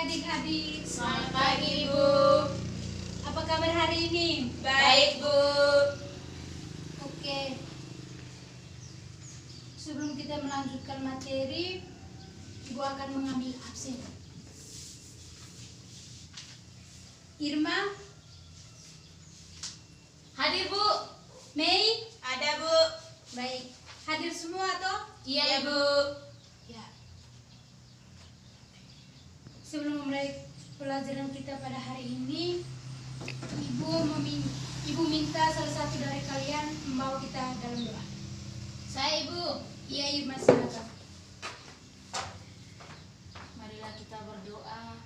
adik-adik. Selamat pagi, Ibu. Apa kabar hari ini? Baik, Bu. Oke. Sebelum kita melanjutkan materi, Ibu akan mengambil absen. Irma, Hadir, Bu. Mei, Ada, Bu. baik. Hadir semua toh? Iya, Bu. Ya. Sebelum memulai pelajaran kita pada hari ini, Ibu minta salah satu dari kalian membawa kita dalam doa. Saya, Ibu. Iya, Irma, silakan. Marilah kita berdoa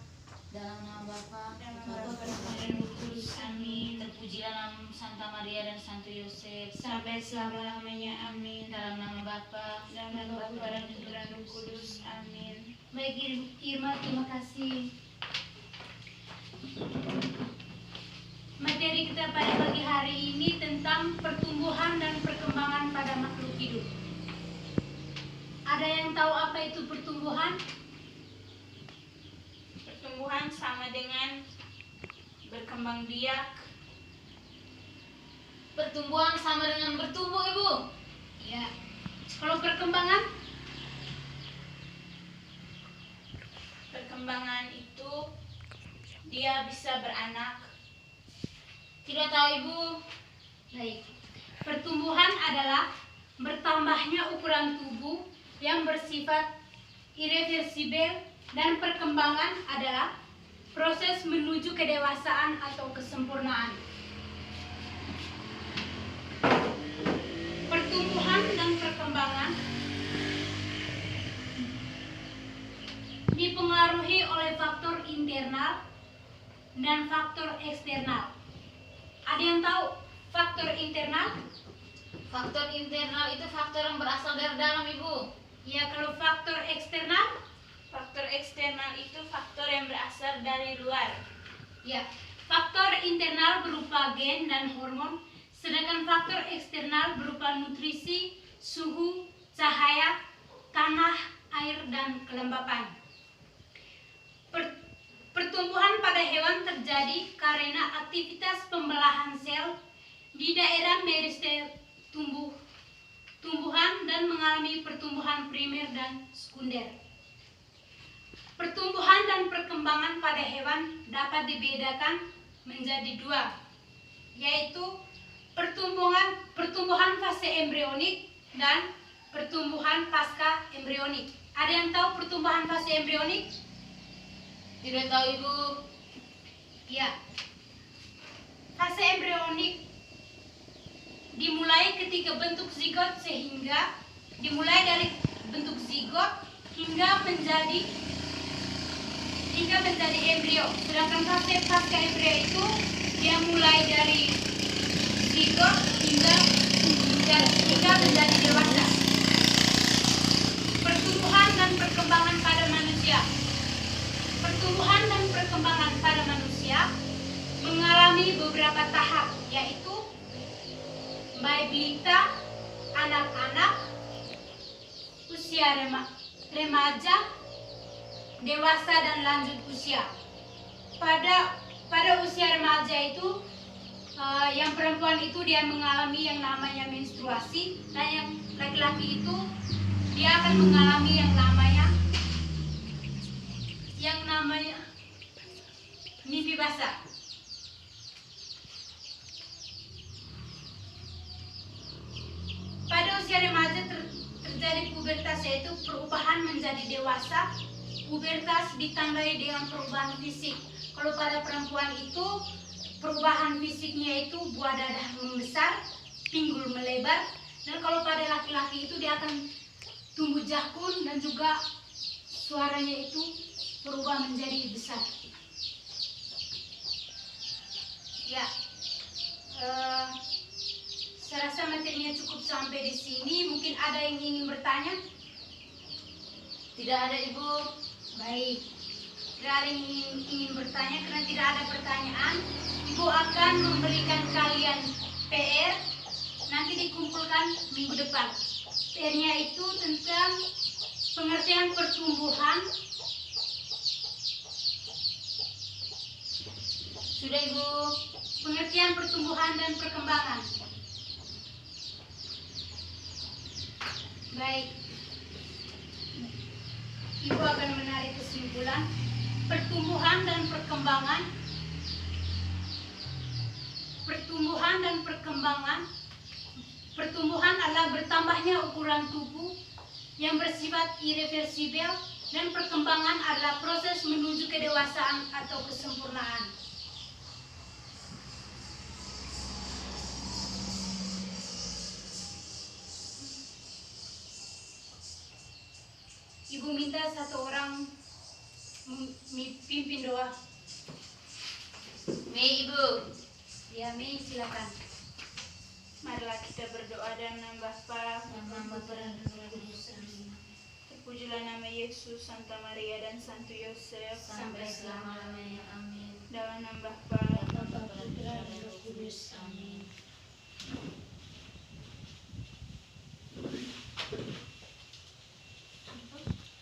dalam nama Bapa, Dalam Bapa, nama Bapa, Putra, dan Roh Kudus. Amin. Terpujilah nama Santa Maria dan Santo Yosef. Sampai selama-lamanya, amin. Dalam nama Bapa, Dalam nama Bapa dan Putra dan Roh Kudus, amin. Baik, Irma, terima kasih. Materi kita pada pagi hari ini tentang pertumbuhan dan perkembangan pada makhluk hidup. Ada yang tahu apa itu pertumbuhan? Pertumbuhan sama dengan berkembang biak. pertumbuhan sama dengan bertumbuh, Ibu. Ya. Kalau perkembangan? Perkembangan itu dia bisa beranak. Tidak tahu, Ibu. Baik. Pertumbuhan adalah bertambahnya ukuran tubuh yang bersifat irreversibel, dan perkembangan adalah proses menuju kedewasaan atau kesempurnaan. Pertumbuhan dan perkembangan dipengaruhi oleh faktor internal dan faktor eksternal. Ada yang tahu faktor internal? Faktor internal itu faktor yang berasal dari dalam, Ibu. Ya, kalau faktor eksternal? Faktor eksternal itu faktor yang berasal dari luar. Ya, faktor internal berupa gen dan hormon, sedangkan faktor eksternal berupa nutrisi, suhu, cahaya, tanah, air, dan kelembapan. Pertumbuhan pada hewan terjadi karena aktivitas pembelahan sel di daerah meristem tumbuhan dan mengalami pertumbuhan primer dan sekunder. Pertumbuhan dan perkembangan pada hewan dapat dibedakan menjadi dua, yaitu pertumbuhan fase embrionik dan pertumbuhan pasca embrionik. Ada yang tahu pertumbuhan fase embrionik? Tidak tahu, Ibu. Ya. Fase embrionik dimulai ketika bentuk zigot, sehingga dimulai dari bentuk zigot hingga menjadi embrio. Sedangkan fase pasca embrio itu dia mulai dari zigot hingga menjadi dewasa. Pertumbuhan dan perkembangan pada manusia. Pertumbuhan dan perkembangan pada manusia mengalami beberapa tahap, yaitu balita, anak-anak, usia remaja, dewasa, dan lanjut usia. Pada usia remaja itu, yang perempuan itu dia mengalami yang namanya menstruasi, dan yang laki-laki itu dia akan mengalami yang namanya mimpi basah. Pada usia remaja terjadi pubertas, yaitu perubahan menjadi dewasa. Pubertas ditandai dengan perubahan fisik. Kalau pada perempuan itu perubahan fisiknya itu buah dadah membesar, pinggul melebar, dan kalau pada laki-laki itu dia akan tumbuh jakun dan juga suaranya itu berubah menjadi besar. Ya, saya rasa materinya cukup sampai di sini. Mungkin ada yang ingin bertanya? Tidak ada, Ibu. Baik, tidak ada yang ingin bertanya. Karena tidak ada pertanyaan, Ibu akan memberikan kalian PR. Nanti dikumpulkan minggu depan. PR-nya itu tentang pengertian pertumbuhan, Sudah Ibu. Pengertian pertumbuhan dan perkembangan. Baik. Ibu akan menarik kesimpulan. Pertumbuhan dan perkembangan. Pertumbuhan dan perkembangan. Pertumbuhan adalah bertambahnya ukuran tubuh yang bersifat irreversibel, dan perkembangan adalah proses menuju kedewasaan atau kesempurnaan. Ibu minta satu orang pimpin doa. Mei Ibu. Ya, Mei, silakan. Marilah kita berdoa dalam nama Bapa, Nama Bapa dan Roh Kudus. Amin. terpujilah nama Yesus, Santa Maria dan Santo Yosef, Sampai selama-lamanya. Amin. dalam nama Bapa, Bapa, Putra, dan Roh Kudus. Amin.